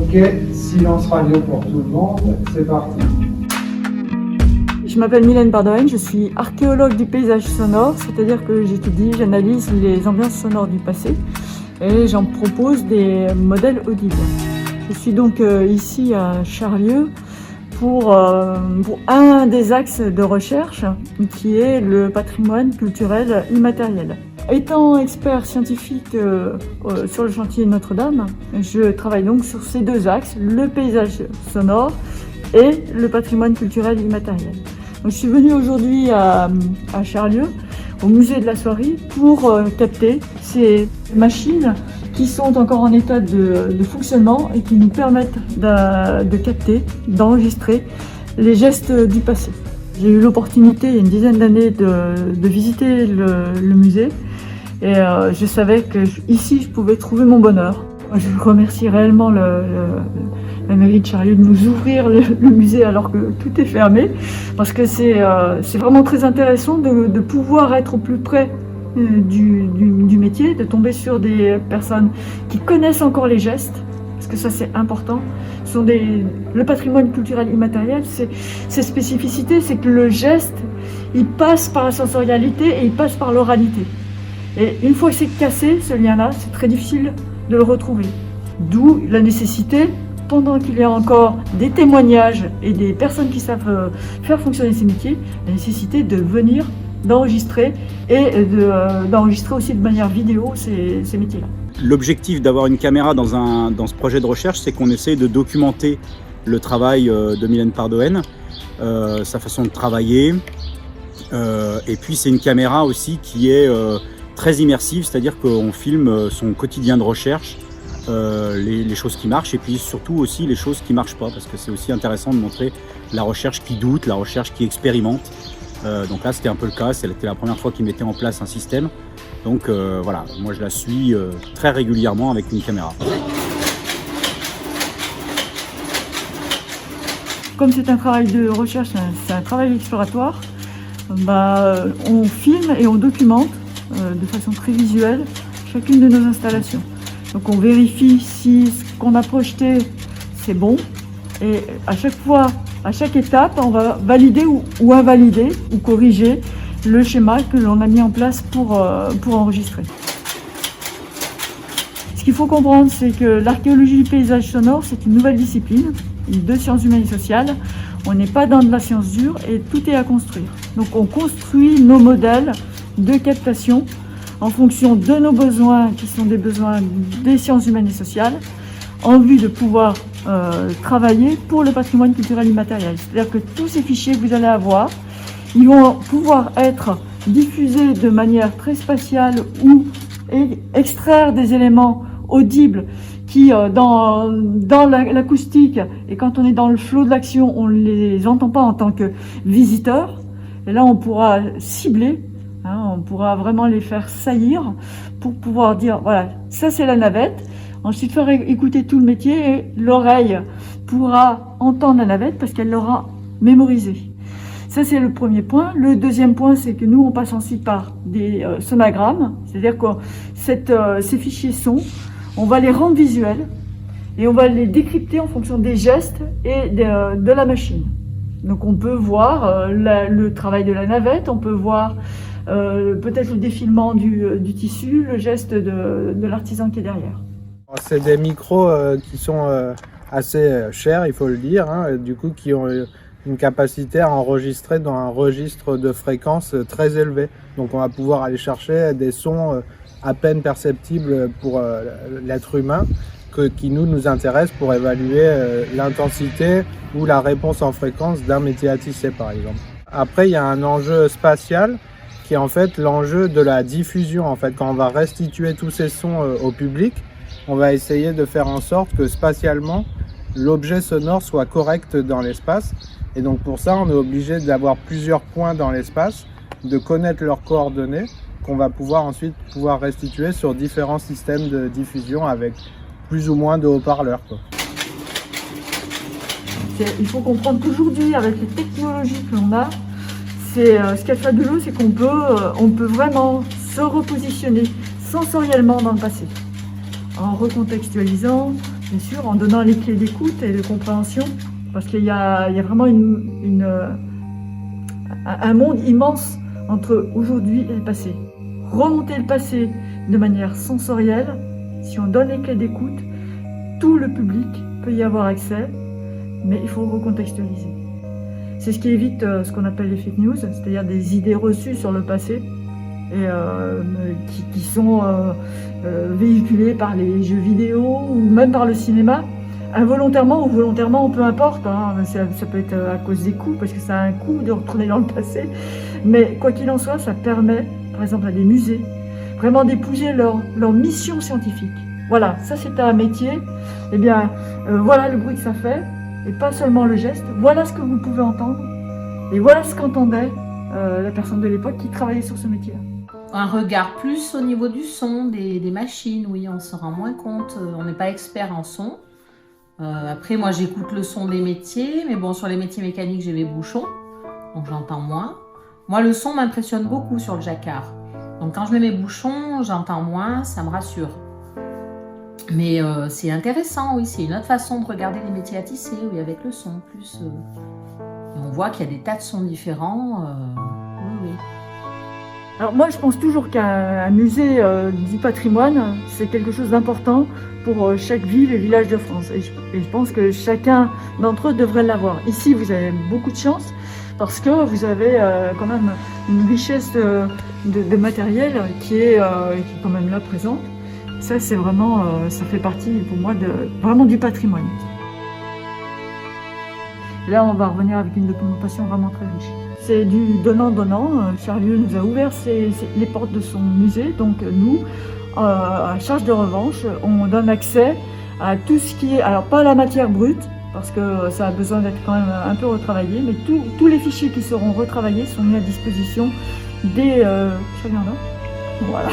Ok, silence radio pour tout le monde, c'est parti. Je m'appelle Mylène Pardoen, je suis archéologue du paysage sonore, c'est-à-dire que j'étudie, j'analyse les ambiances sonores du passé et j'en propose des modèles audibles. Je suis donc ici à Charlieu pour un des axes de recherche qui est le patrimoine culturel immatériel. Étant expert scientifique sur le chantier Notre-Dame, je travaille donc sur ces deux axes, le paysage sonore et le patrimoine culturel immatériel. Donc, je suis venue aujourd'hui à Charlieu, au musée de la Soierie, pour capter ces machines qui sont encore en état de fonctionnement et qui nous permettent de capter, d'enregistrer les gestes du passé. J'ai eu l'opportunité, il y a une dizaine d'années, de visiter le musée et je savais que ici, je pouvais trouver mon bonheur. Je remercie réellement la mairie de Charlieu de nous ouvrir le musée alors que tout est fermé, parce que c'est vraiment très intéressant de pouvoir être au plus près du métier, de tomber sur des personnes qui connaissent encore les gestes, parce que ça c'est important. Le patrimoine culturel immatériel, ses spécificités, c'est que le geste, il passe par la sensorialité et il passe par l'oralité. Et une fois que c'est cassé, ce lien-là, c'est très difficile de le retrouver. D'où la nécessité, pendant qu'il y a encore des témoignages et des personnes qui savent faire fonctionner ces métiers, la nécessité de venir, d'enregistrer et d'enregistrer aussi de manière vidéo ces métiers-là. L'objectif d'avoir une caméra dans ce projet de recherche, c'est qu'on essaie de documenter le travail de Mylène Pardoen, sa façon de travailler. Et puis c'est une caméra aussi qui est très immersive, c'est-à-dire qu'on filme son quotidien de recherche, les choses qui marchent et puis surtout aussi les choses qui ne marchent pas, parce que c'est aussi intéressant de montrer la recherche qui doute, la recherche qui expérimente. Donc là c'était un peu le cas, c'était la première fois qu'ils mettaient en place un système. Donc voilà, moi je la suis très régulièrement avec une caméra. Comme c'est un travail de recherche, c'est un travail exploratoire, on filme et on documente de façon très visuelle chacune de nos installations. Donc on vérifie si ce qu'on a projeté c'est bon, et à chaque fois, à chaque étape, on va valider ou invalider ou corriger le schéma que l'on a mis en place pour enregistrer. Ce qu'il faut comprendre, c'est que l'archéologie du paysage sonore, c'est une nouvelle discipline de sciences humaines et sociales. On n'est pas dans de la science dure et tout est à construire. Donc on construit nos modèles de captation en fonction de nos besoins, qui sont des besoins des sciences humaines et sociales, en vue de pouvoir travailler pour le patrimoine culturel immatériel. C'est-à-dire que tous ces fichiers que vous allez avoir, ils vont pouvoir être diffusés de manière très spatiale ou extraire des éléments audibles qui, dans l'acoustique et quand on est dans le flot de l'action, on ne les entend pas en tant que visiteurs. Et là, on pourra cibler, on pourra vraiment les faire saillir pour pouvoir dire, voilà, ça c'est la navette. Ensuite, faire écouter tout le métier et l'oreille pourra entendre la navette parce qu'elle l'aura mémorisée. Ça, c'est le premier point. Le deuxième point, c'est que nous, on passe ensuite par des sonagrammes, c'est-à-dire que ces fichiers sons, on va les rendre visuels et on va les décrypter en fonction des gestes et de la machine. Donc, on peut voir le travail de la navette, on peut voir peut-être le défilement du tissu, le geste de l'artisan qui est derrière. C'est des micros qui sont assez chers, il faut le dire, du coup qui ont une capacité à enregistrer dans un registre de fréquence très élevé. Donc on va pouvoir aller chercher des sons à peine perceptibles pour l'être humain qui nous intéressent pour évaluer l'intensité ou la réponse en fréquence d'un métier à tisser par exemple. Après il y a un enjeu spatial qui est en fait l'enjeu de la diffusion. En fait, quand on va restituer tous ces sons au public, on va essayer de faire en sorte que spatialement, l'objet sonore soit correct dans l'espace. Et donc pour ça, on est obligé d'avoir plusieurs points dans l'espace, de connaître leurs coordonnées, qu'on va pouvoir ensuite restituer sur différents systèmes de diffusion avec plus ou moins de haut-parleurs. Il faut comprendre qu'aujourd'hui, avec les technologies que l'on a, ce qui est fabuleux, c'est qu'on peut vraiment se repositionner sensoriellement dans le passé, en recontextualisant, bien sûr, en donnant les clés d'écoute et de compréhension, parce qu'il y a vraiment un monde immense entre aujourd'hui et le passé. Remonter le passé de manière sensorielle, si on donne les clés d'écoute, tout le public peut y avoir accès, mais il faut recontextualiser. C'est ce qui évite ce qu'on appelle les fake news, c'est-à-dire des idées reçues sur le passé et qui sont véhiculées par les jeux vidéo ou même par le cinéma, involontairement ou volontairement, peu importe, hein. Ça peut être à cause des coûts, parce que ça a un coût de retourner dans le passé, mais quoi qu'il en soit, ça permet, par exemple à des musées, vraiment d'épouser leur mission scientifique. Voilà, ça c'est un métier, eh bien voilà le bruit que ça fait, et pas seulement le geste, voilà ce que vous pouvez entendre, et voilà ce qu'entendait la personne de l'époque qui travaillait sur ce métier-là. Un regard plus au niveau du son, des machines, oui, on se rend moins compte, on n'est pas expert en son. Après, moi j'écoute le son des métiers, mais bon, sur les métiers mécaniques, j'ai mes bouchons, donc j'entends moins. Moi, le son m'impressionne beaucoup sur le jacquard. Donc quand je mets mes bouchons, j'entends moins, ça me rassure. Mais c'est intéressant, oui, c'est une autre façon de regarder les métiers à tisser, oui, avec le son plus. Et on voit qu'il y a des tas de sons différents. Oui. Alors moi, je pense toujours qu'un musée du patrimoine, c'est quelque chose d'important pour chaque ville et village de France. Et je pense que chacun d'entre eux devrait l'avoir. Ici, vous avez beaucoup de chance parce que vous avez quand même une richesse de matériel qui est quand même là présente. Ça, c'est vraiment, ça fait partie pour moi vraiment du patrimoine. Là, on va revenir avec une documentation vraiment très riche. C'est du donnant-donnant. Charlieu nous a ouvert les portes de son musée. Donc nous, à charge de revanche, on donne accès à tout ce qui est, alors pas la matière brute, parce que ça a besoin d'être quand même un peu retravaillé, mais tous les fichiers qui seront retravaillés sont mis à disposition des Voilà.